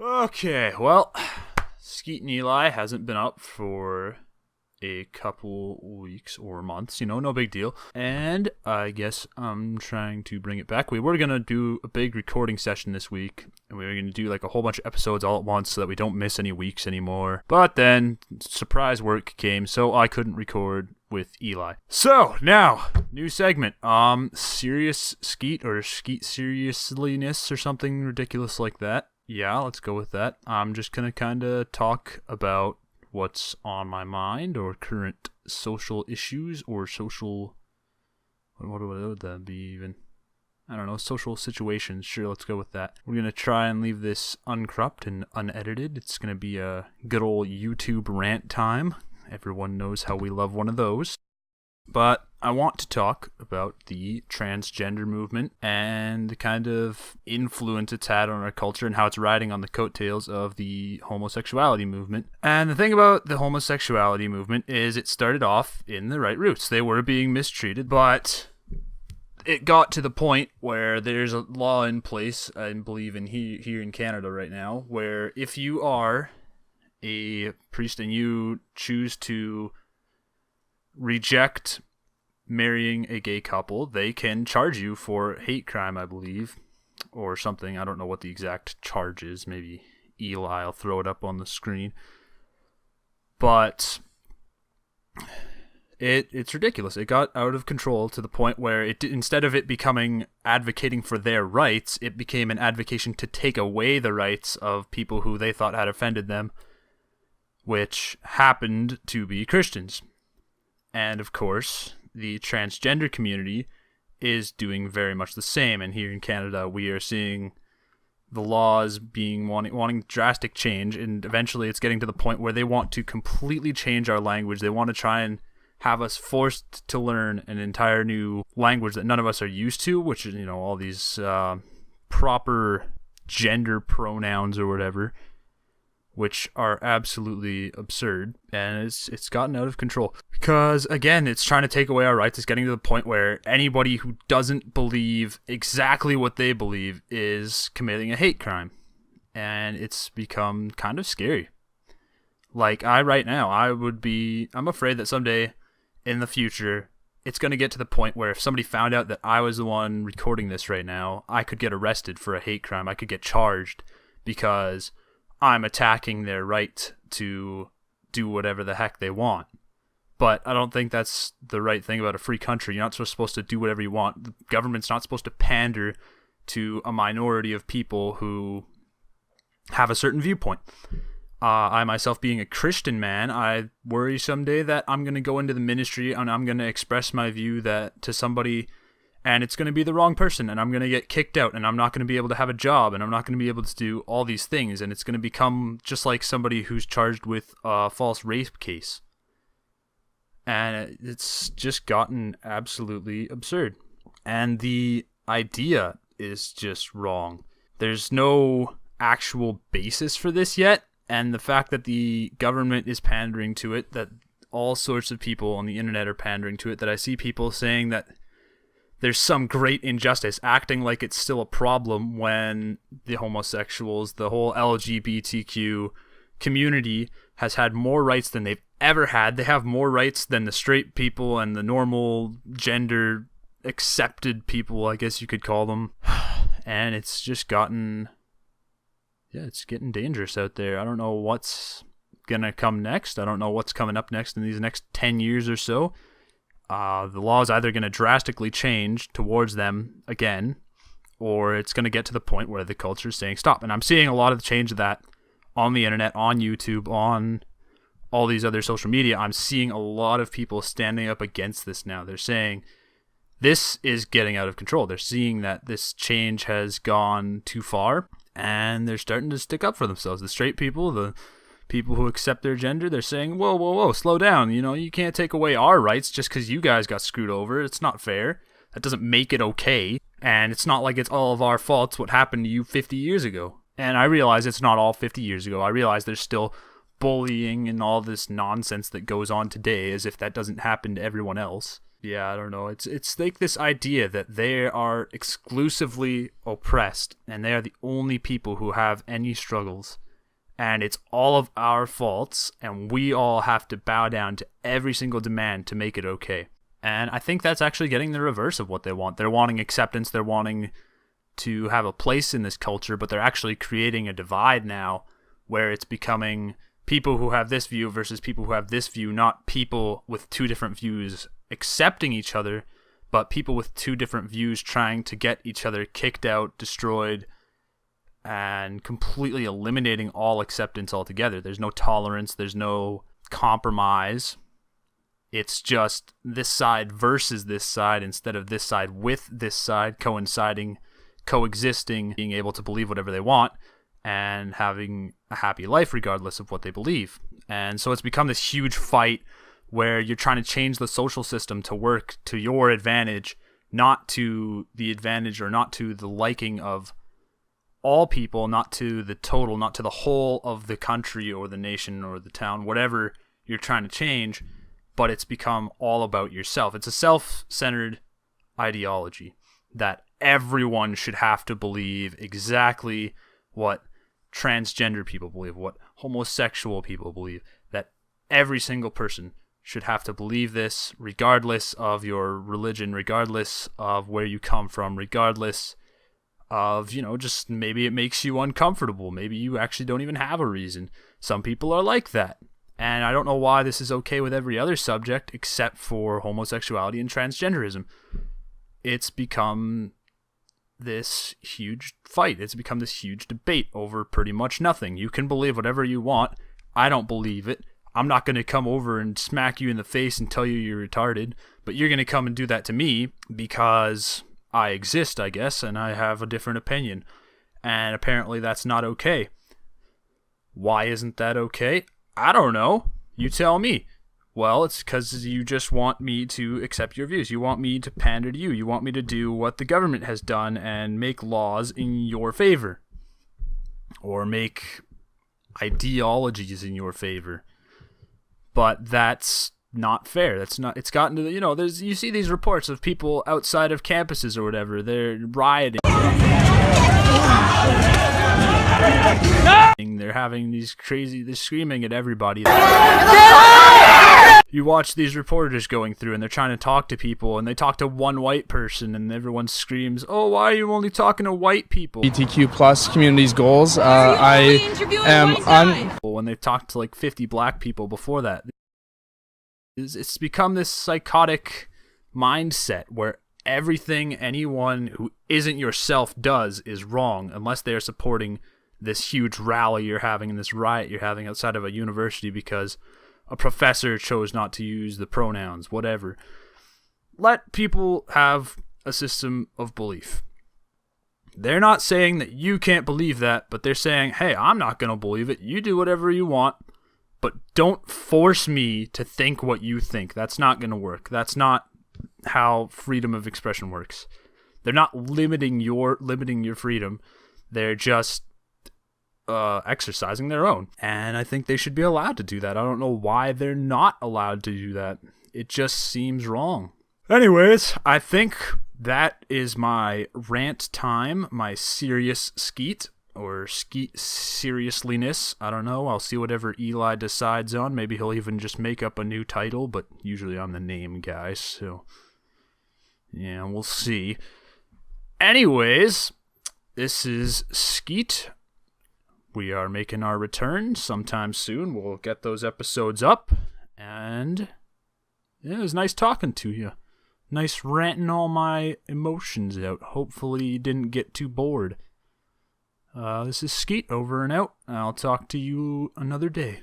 Okay, well, Skeet and Eli hasn't been up for a couple weeks or months, no big deal. And I guess I'm trying to bring it back. We were going to do a big recording session this week, and we were going to do like a whole bunch of episodes all at once so that we don't miss any weeks anymore. But then surprise work came, so I couldn't record with Eli. So, now, new segment. Serious Skeet or Skeet seriousness or something ridiculous like that. Yeah, let's go with that. I'm just going to kind of talk about what's on my mind or current social issues or social... What would that be even? I don't know, social situations. Sure, let's go with that. We're going to try and leave this uncropped and unedited. It's going to be a good old YouTube rant time. Everyone knows how we love one of those. But I want to talk about the transgender movement and the kind of influence it's had on our culture and how it's riding on the coattails of the homosexuality movement. And the thing about the homosexuality movement is it started off in the right roots. They were being mistreated, but it got to the point where there's a law in place, I believe in here in Canada right now, where if you are a priest and you choose to reject marrying a gay couple, they can charge you for hate crime, I believe, or something. I don't know what the exact charge is. Maybe Eli will throw it up on the screen. But it's ridiculous. It got out of control to the point where instead of it becoming advocating for their rights, it became an advocacy to take away the rights of people who they thought had offended them, which happened to be Christians. And of course, the transgender community is doing very much the same. And here in Canada, we are seeing the laws being wanting drastic change. And eventually it's getting to the point where they want to completely change our language. They want to try and have us forced to learn an entire new language that none of us are used to, which is, all these proper gender pronouns or whatever, which are absolutely absurd, and it's gotten out of control. Because, again, it's trying to take away our rights. It's getting to the point where anybody who doesn't believe exactly what they believe is committing a hate crime. And it's become kind of scary. Like, right now, I'm afraid that someday in the future, it's going to get to the point where if somebody found out that I was the one recording this right now, I could get arrested for a hate crime. I could get charged because I'm attacking their right to do whatever the heck they want. But I don't think that's the right thing about a free country. You're not supposed to do whatever you want. The government's not supposed to pander to a minority of people who have a certain viewpoint. I myself, being a Christian man, I worry someday that I'm going to go into the ministry and I'm going to express my view that to somebody, and it's going to be the wrong person, and I'm going to get kicked out, and I'm not going to be able to have a job, and I'm not going to be able to do all these things, and it's going to become just like somebody who's charged with a false rape case. And it's just gotten absolutely absurd. And the idea is just wrong. There's no actual basis for this yet, and the fact that the government is pandering to it, that all sorts of people on the internet are pandering to it, that I see people saying that there's some great injustice, acting like it's still a problem when the homosexuals, the whole LGBTQ community has had more rights than they've ever had. They have more rights than the straight people and the normal gender accepted people, I guess you could call them. And it's just gotten, it's getting dangerous out there. I don't know what's gonna come next. I don't know what's coming up next in these next 10 years or so. The law is either going to drastically change towards them again, or it's going to get to the point where the culture is saying stop. And I'm seeing a lot of the change of that on the internet, on YouTube, on all these other social media. I'm seeing a lot of people standing up against this now. They're saying this is getting out of control. They're seeing that this change has gone too far, and they're starting to stick up for themselves. The straight people, the people who accept their gender, they're saying, whoa, slow down. You can't take away our rights just because you guys got screwed over. It's not fair. That doesn't make it okay. And it's not like it's all of our faults what happened to you 50 years ago. And I realize it's not all 50 years ago. I realize there's still bullying and all this nonsense that goes on today as if that doesn't happen to everyone else. Yeah, I don't know. It's like this idea that they are exclusively oppressed and they are the only people who have any struggles. And it's all of our faults, and we all have to bow down to every single demand to make it okay. And I think that's actually getting the reverse of what they want. They're wanting acceptance, they're wanting to have a place in this culture, but they're actually creating a divide now where it's becoming people who have this view versus people who have this view, not people with two different views accepting each other, but people with two different views trying to get each other kicked out, destroyed, and completely eliminating all acceptance altogether. There's no tolerance, there's no compromise. It's just this side versus this side instead of this side with this side coinciding, coexisting, being able to believe whatever they want and having a happy life regardless of what they believe. And so it's become this huge fight where you're trying to change the social system to work to your advantage, not to the advantage or not to the liking of all people, not to the total, not to the whole of the country or the nation or the town, whatever you're trying to change, but it's become all about yourself. It's a self-centered ideology that everyone should have to believe exactly what transgender people believe, what homosexual people believe, that every single person should have to believe this regardless of your religion, regardless of where you come from, regardless of, just maybe it makes you uncomfortable. Maybe you actually don't even have a reason. Some people are like that. And I don't know why this is okay with every other subject except for homosexuality and transgenderism. It's become this huge fight. It's become this huge debate over pretty much nothing. You can believe whatever you want. I don't believe it. I'm not going to come over and smack you in the face and tell you you're retarded, but you're going to come and do that to me because I exist, I guess, and I have a different opinion. And apparently that's not okay. Why isn't that okay? I don't know. You tell me. Well, it's because you just want me to accept your views. You want me to pander to you. You want me to do what the government has done and make laws in your favor. Or make ideologies in your favor. But that's not fair. That's not. It's gotten to the, you see these reports of people outside of campuses or whatever. They're rioting. They're having they're screaming at everybody. You watch these reporters going through and they're trying to talk to people and they talk to one white person and everyone screams, "Oh, why are you only talking to white people?" LGBTQ plus community's goals. When they talked to like 50 black people before that. It's become this psychotic mindset where everything anyone who isn't yourself does is wrong unless they're supporting this huge rally you're having and this riot you're having outside of a university because a professor chose not to use the pronouns, whatever. Let people have a system of belief. They're not saying that you can't believe that, but they're saying, hey, I'm not going to believe it. You do whatever you want, but don't force me to think what you think. That's not going to work. That's not how freedom of expression works. They're not limiting your freedom. They're just exercising their own. And I think they should be allowed to do that. I don't know why they're not allowed to do that. It just seems wrong. Anyways, I think that is my rant time, my serious Skeet, or Skeet seriousness. I don't know. I'll see whatever Eli decides on. Maybe he'll even just make up a new title, but usually I'm the name guy, so yeah, we'll see. Anyways, this is Skeet. We are making our return sometime soon. We'll get those episodes up. And yeah, it was nice talking to you. Nice ranting all my emotions out. Hopefully you didn't get too bored. This is Skeet over and out. I'll talk to you another day.